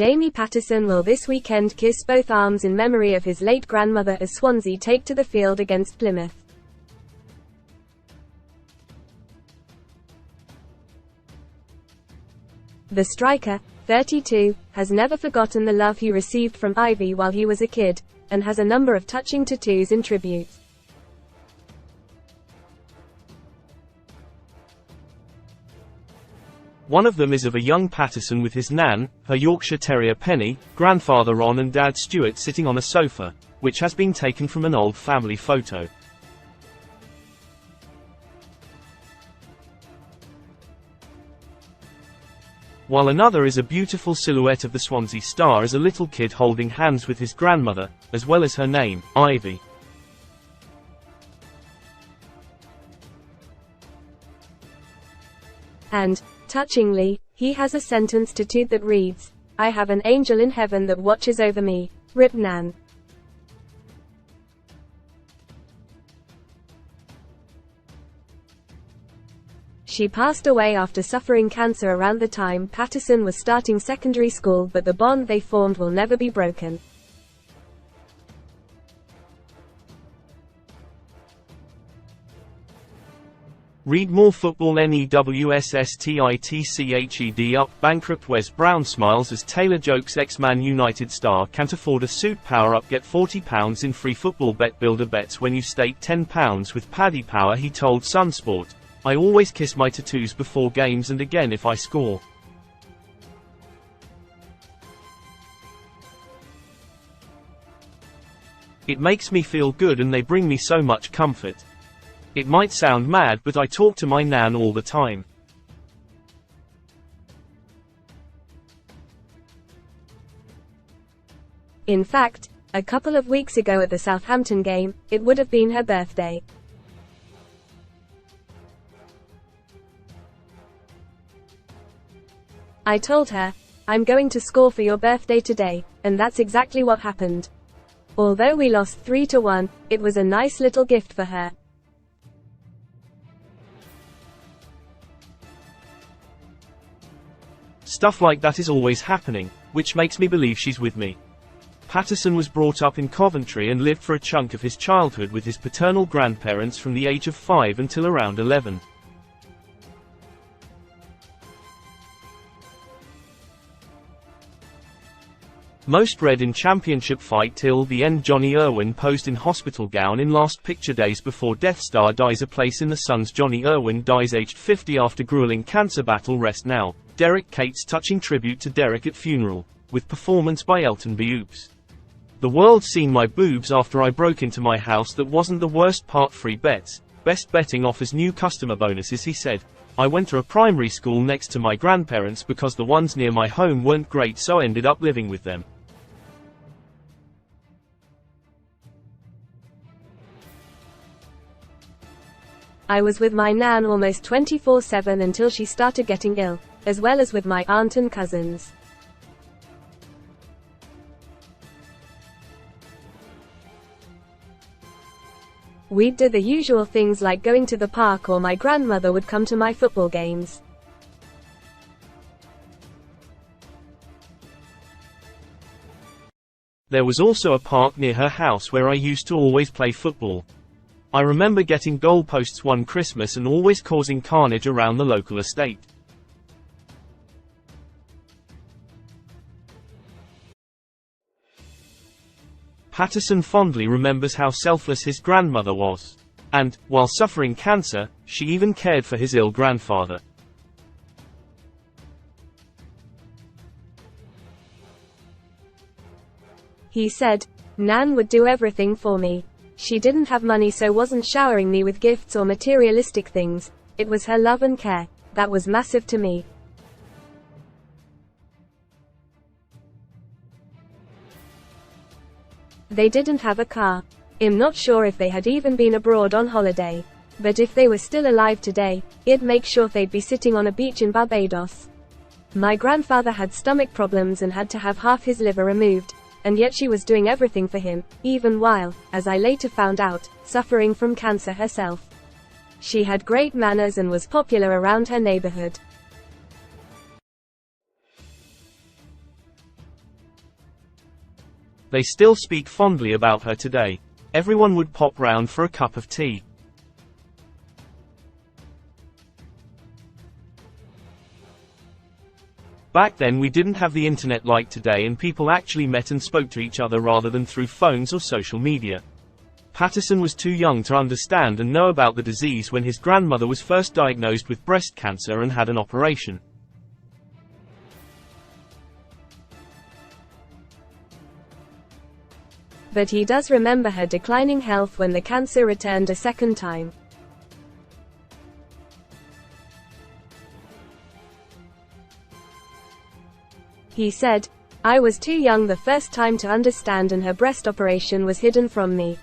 Jamie Paterson will this weekend kiss both arms in memory of his late grandmother as Swansea take to the field against Plymouth. The striker, 32, has never forgotten the love he received from Ivy while he was a kid, and has a number of touching tattoos in tribute. One of them is of a young Paterson with his nan, her Yorkshire Terrier Penny, grandfather Ron and dad Stuart sitting on a sofa, which has been taken from an old family photo. While another is a beautiful silhouette of the Swansea star as a little kid holding hands with his grandmother, as well as her name, Ivy. And, touchingly, he has a sentence tattooed that reads, "I have an angel in heaven that watches over me, Rip Nan." She passed away after suffering cancer around the time Paterson was starting secondary school, but the bond they formed will never be broken. Read more football. NEWSSTITCHED up. Bankrupt Wes Brown smiles as Taylor jokes ex-Man United star can't afford a suit. Power up. Get £40 in free football bet builder bets when you stake £10 with Paddy Power. He told Sunsport, "I always kiss my tattoos before games and again if I score. It makes me feel good and they bring me so much comfort. It might sound mad, but I talk to my nan all the time." In fact, a couple of weeks ago at the Southampton game, it would have been her birthday. I told her, "I'm going to score for your birthday today," and that's exactly what happened. Although we lost 3-1, it was a nice little gift for her. Stuff like that is always happening, which makes me believe she's with me. Paterson was brought up in Coventry and lived for a chunk of his childhood with his paternal grandparents from the age of 5 until around 11. Most read in Championship fight till the end. Johnny Irwin posed in hospital gown in Last Picture days before Death Star dies. A Place in the Sun's Johnny Irwin dies aged 50 after grueling cancer battle. Rest now. Derek Cates touching tribute to Derek at funeral, with performance by Elton Beoops. "The world's seen my boobs after I broke into my house. That wasn't the worst part. Free bets. Best betting offers new customer bonuses," he said. "I went to a primary school next to my grandparents because the ones near my home weren't great, so I ended up living with them. I was with my nan almost 24/7 until she started getting ill, as well as with my aunt and cousins. We'd do the usual things like going to the park, or my grandmother would come to my football games. There was also a park near her house where I used to always play football. I remember getting goalposts one Christmas and always causing carnage around the local estate." Paterson fondly remembers how selfless his grandmother was. And, while suffering cancer, she even cared for his ill grandfather. He said, "Nan would do everything for me. She didn't have money, so wasn't showering me with gifts or materialistic things. It was her love and care that was massive to me." They didn't have a car. I'm not sure if they had even been abroad on holiday. But if they were still alive today, I'd make sure they'd be sitting on a beach in Barbados. My grandfather had stomach problems and had to have half his liver removed, and yet she was doing everything for him, even while, as I later found out, suffering from cancer herself. She had great manners and was popular around her neighborhood. They still speak fondly about her today. Everyone would pop round for a cup of tea. Back then we didn't have the internet like today, and people actually met and spoke to each other rather than through phones or social media. Paterson was too young to understand and know about the disease when his grandmother was first diagnosed with breast cancer and had an operation. But he does remember her declining health when the cancer returned a second time. He said, "I was too young the first time to understand, and her breast operation was hidden from me.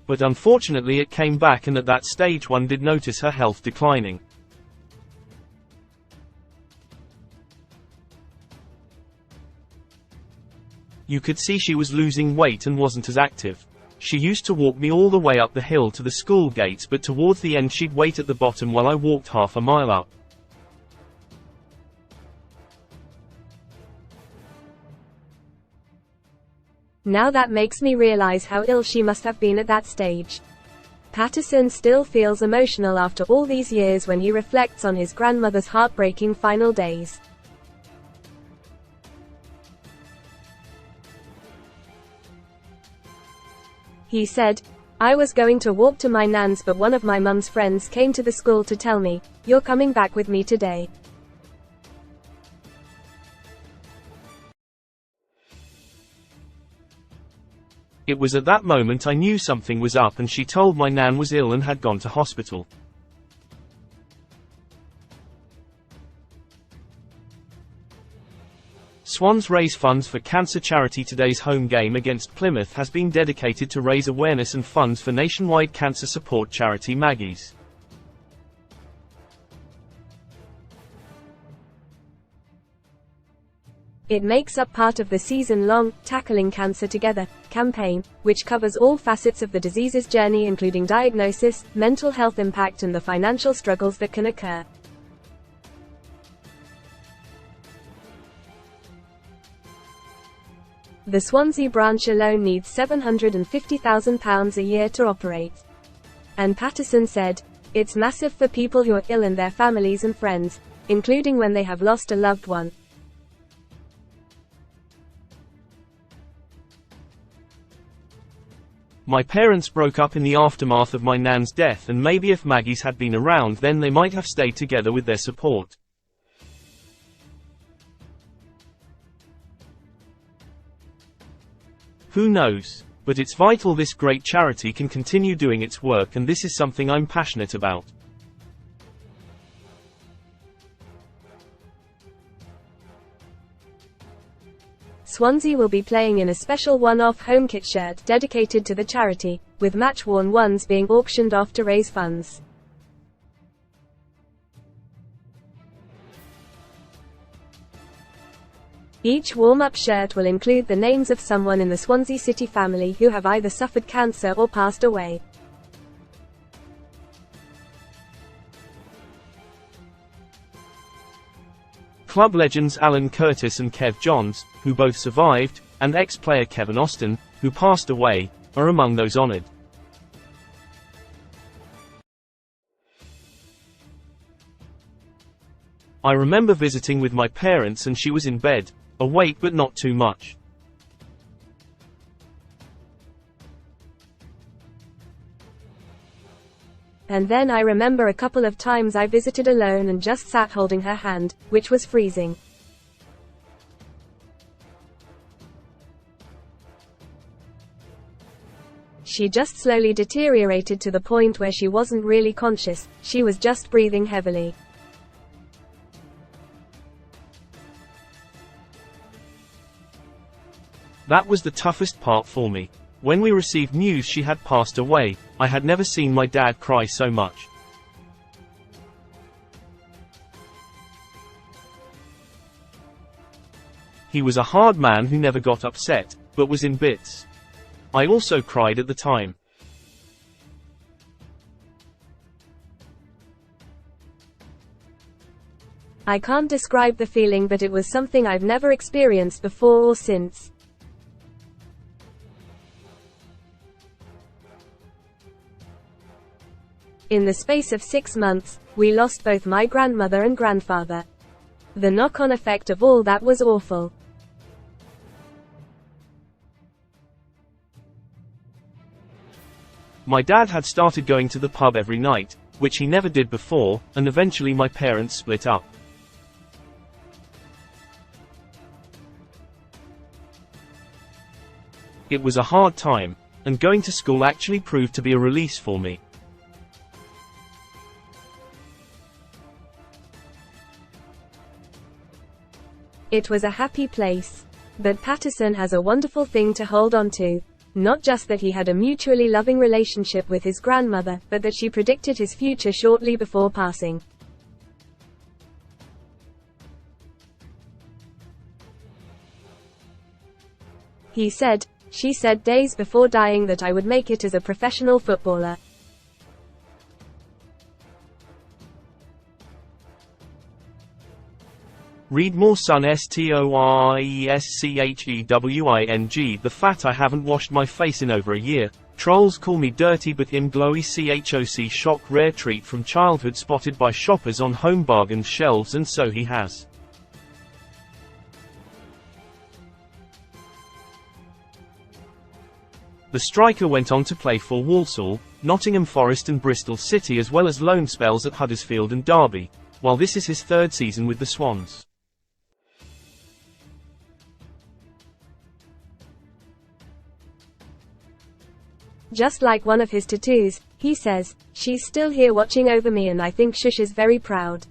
But unfortunately it came back, and at that stage one did notice her health declining. You could see she was losing weight and wasn't as active. She used to walk me all the way up the hill to the school gates, but towards the end she'd wait at the bottom while I walked half a mile up. Now that makes me realize how ill she must have been at that stage." Paterson still feels emotional after all these years when he reflects on his grandmother's heartbreaking final days. He said, "I was going to walk to my nan's, but one of my mum's friends came to the school to tell me, 'You're coming back with me today.' It was at that moment I knew something was up, and she told my nan was ill and had gone to hospital. Swans raise funds for cancer charity. Today's home game against Plymouth has been dedicated to raise awareness and funds for nationwide cancer support charity Maggie's. It makes up part of the season-long Tackling Cancer Together campaign, which covers all facets of the disease's journey, including diagnosis, mental health impact, and the financial struggles that can occur. The Swansea branch alone needs £750,000 a year to operate. And Paterson said, "It's massive for people who are ill and their families and friends, including when they have lost a loved one." My parents broke up in the aftermath of my nan's death, and maybe if Maggie's had been around then they might have stayed together with their support. Who knows? But it's vital this great charity can continue doing its work, and this is something I'm passionate about. Swansea will be playing in a special one-off home kit shirt dedicated to the charity, with match-worn ones being auctioned off to raise funds. Each warm-up shirt will include the names of someone in the Swansea City family who have either suffered cancer or passed away. Club legends Alan Curtis and Kev Johns, who both survived, and ex-player Kevin Austin, who passed away, are among those honoured. I remember visiting with my parents and she was in bed, awake but not too much. And then I remember a couple of times I visited alone and just sat holding her hand, which was freezing. She just slowly deteriorated to the point where she wasn't really conscious, she was just breathing heavily. That was the toughest part for me. When we received news she had passed away, I had never seen my dad cry so much. He was a hard man who never got upset, but was in bits. I also cried at the time. I can't describe the feeling, but it was something I've never experienced before or since. In the space of 6 months, we lost both my grandmother and grandfather. The knock-on effect of all that was awful. My dad had started going to the pub every night, which he never did before, and eventually my parents split up. It was a hard time, and going to school actually proved to be a release for me. It was a happy place. But Paterson has a wonderful thing to hold on to. Not just that he had a mutually loving relationship with his grandmother, but that she predicted his future shortly before passing. He said, "She said days before dying that I would make it as a professional footballer." Read more son STORIESCHEWING. The fact I haven't washed my face in over a year. Trolls call me dirty but im glowy CHOC shock rare treat from childhood spotted by shoppers on home bargains shelves, and so he has. The striker went on to play for Walsall, Nottingham Forest and Bristol City, as well as loan spells at Huddersfield and Derby, while this is his 3rd season with the Swans. Just like one of his tattoos, he says, "She's still here watching over me, and I think Shush is very proud."